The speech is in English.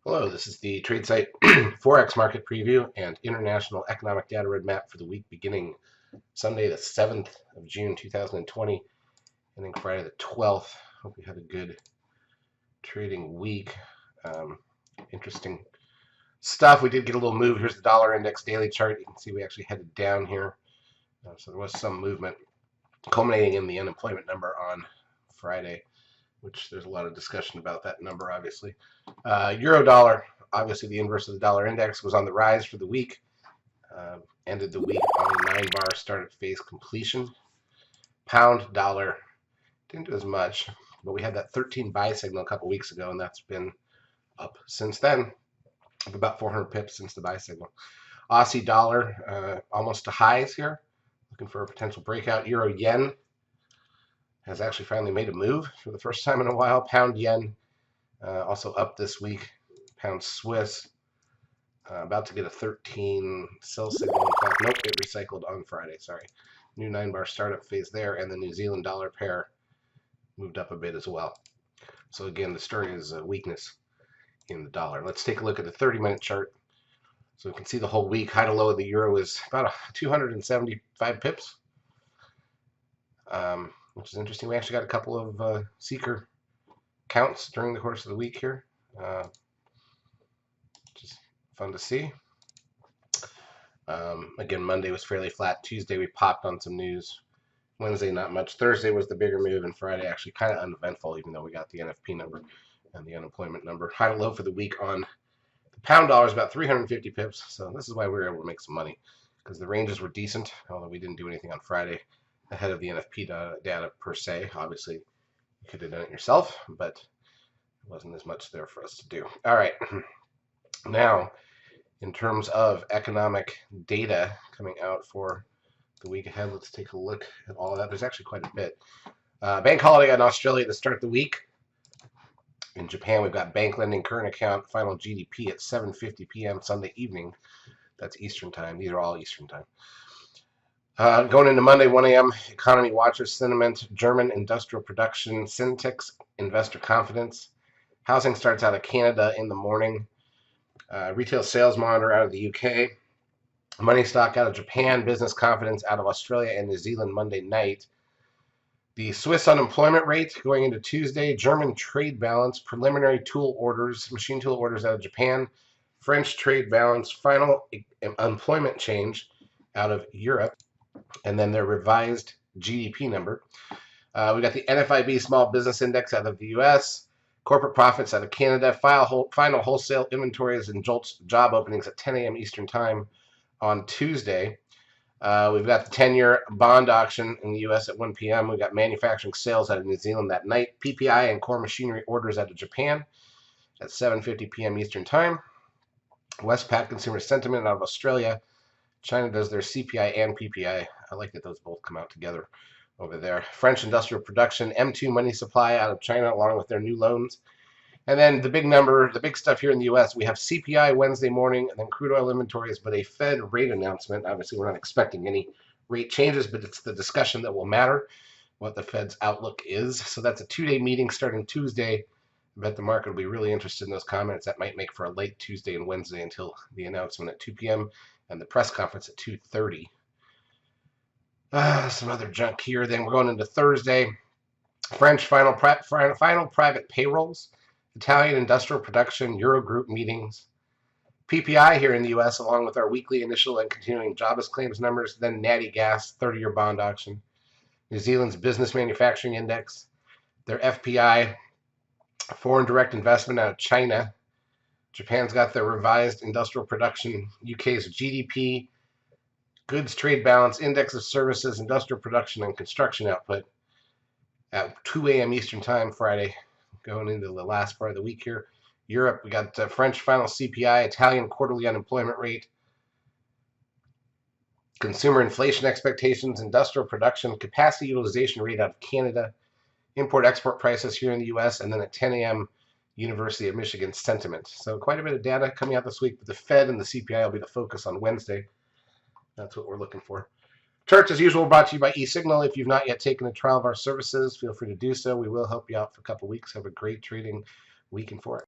Hello, this is the trade site Forex market preview and international economic data roadmap for the week beginning Sunday, the 7th of June, 2020, ending Friday, the 12th. Hope you had a good trading week. Interesting stuff. We did get a little move. Here's the dollar index daily chart. You can see we actually headed down here. So there was some movement culminating in the unemployment number on Friday, which there's a lot of discussion about that number, obviously. Euro dollar, obviously the inverse of the dollar index, was on the rise for the week. Ended the week on a 9-bar started phase completion. Pound dollar didn't do as much, but we had that 13 buy signal a couple weeks ago, and that's been up since then, up about 400 pips since the buy signal. Aussie dollar almost to highs here, looking for a potential breakout. Euro yen has actually finally made a move for the first time in a while. Pound yen also up this week. Pound Swiss about to get a 13 sell signal. In fact, nope, it recycled on Friday. Sorry. New 9-bar startup phase there, and the New Zealand dollar pair moved up a bit as well. So again, the story is weakness in the dollar. Let's take a look at the 30-minute chart. So we can see the whole week. High to low of the euro is about 275 pips. Which is interesting. We actually got a couple of seeker counts during the course of the week here. Just fun to see. Again, Monday was fairly flat. Tuesday we popped on some news. Wednesday not much. Thursday was the bigger move, and Friday actually kind of uneventful, even though we got the NFP number and the unemployment number. High to low for the week on the pound dollar is about 350 pips. So this is why we were able to make some money, because the ranges were decent, although we didn't do anything on Friday ahead of the NFP data per se. Obviously, you could have done it yourself, but it wasn't as much there for us to do. All right. Now, in terms of economic data coming out for the week ahead, let's take a look at all of that. There's actually quite a bit. Bank holiday in Australia to start the week. In Japan, we've got bank lending current account final GDP at 7:50 p.m. Sunday evening. That's Eastern time. These are all Eastern time. Going into Monday, 1 a.m., economy watchers sentiment, German industrial production, Syntex investor confidence. Housing starts out of Canada in the morning. Retail sales monitor out of the UK. Money stock out of Japan. Business confidence out of Australia and New Zealand Monday night. The Swiss unemployment rate going into Tuesday. German trade balance. Preliminary tool orders, machine tool orders out of Japan. French trade balance. Final employment change out of Europe. And then their revised GDP number. We got the NFIB Small Business Index out of the U.S., corporate profits out of Canada, final wholesale inventories and JOLTS job openings at 10 a.m. Eastern Time on Tuesday. We've got the 10-year bond auction in the U.S. at 1 p.m. We've got manufacturing sales out of New Zealand that night, PPI and core machinery orders out of Japan at 7:50 p.m. Eastern Time. Westpac consumer sentiment out of Australia. China does their CPI and PPI. I like that those both come out together over there. French industrial production, M2 money supply out of China along with their new loans. And then the big number, the big stuff here in the U.S., we have CPI Wednesday morning and then crude oil inventories, but a Fed rate announcement. Obviously, we're not expecting any rate changes, but it's the discussion that will matter, what the Fed's outlook is. So that's a 2-day meeting starting Tuesday. I bet the market will be really interested in those comments. That might make for a late Tuesday and Wednesday until the announcement at 2 p.m. and the press conference at 2:30. Some other junk here. Then we're going into Thursday. French final private payrolls, Italian industrial production, Eurogroup meetings, PPI here in the U.S. along with our weekly initial and continuing jobless claims numbers. Then Natty Gas 30-year bond auction, New Zealand's business manufacturing index, their FPI, foreign direct investment out of China. Japan's got their revised industrial production, UK's GDP, goods trade balance, index of services, industrial production, and construction output at 2 a.m. Eastern Time Friday, going into the last part of the week here. Europe, we got French final CPI, Italian quarterly unemployment rate, consumer inflation expectations, industrial production, capacity utilization rate out of Canada, import-export prices here in the U.S., and then at 10 a.m., University of Michigan sentiment. So quite a bit of data coming out this week, but the Fed and the CPI will be the focus on Wednesday. That's what we're looking for. Charts, as usual, brought to you by eSignal. If you've not yet taken a trial of our services, feel free to do so. We will help you out for a couple weeks. Have a great trading week in Forex.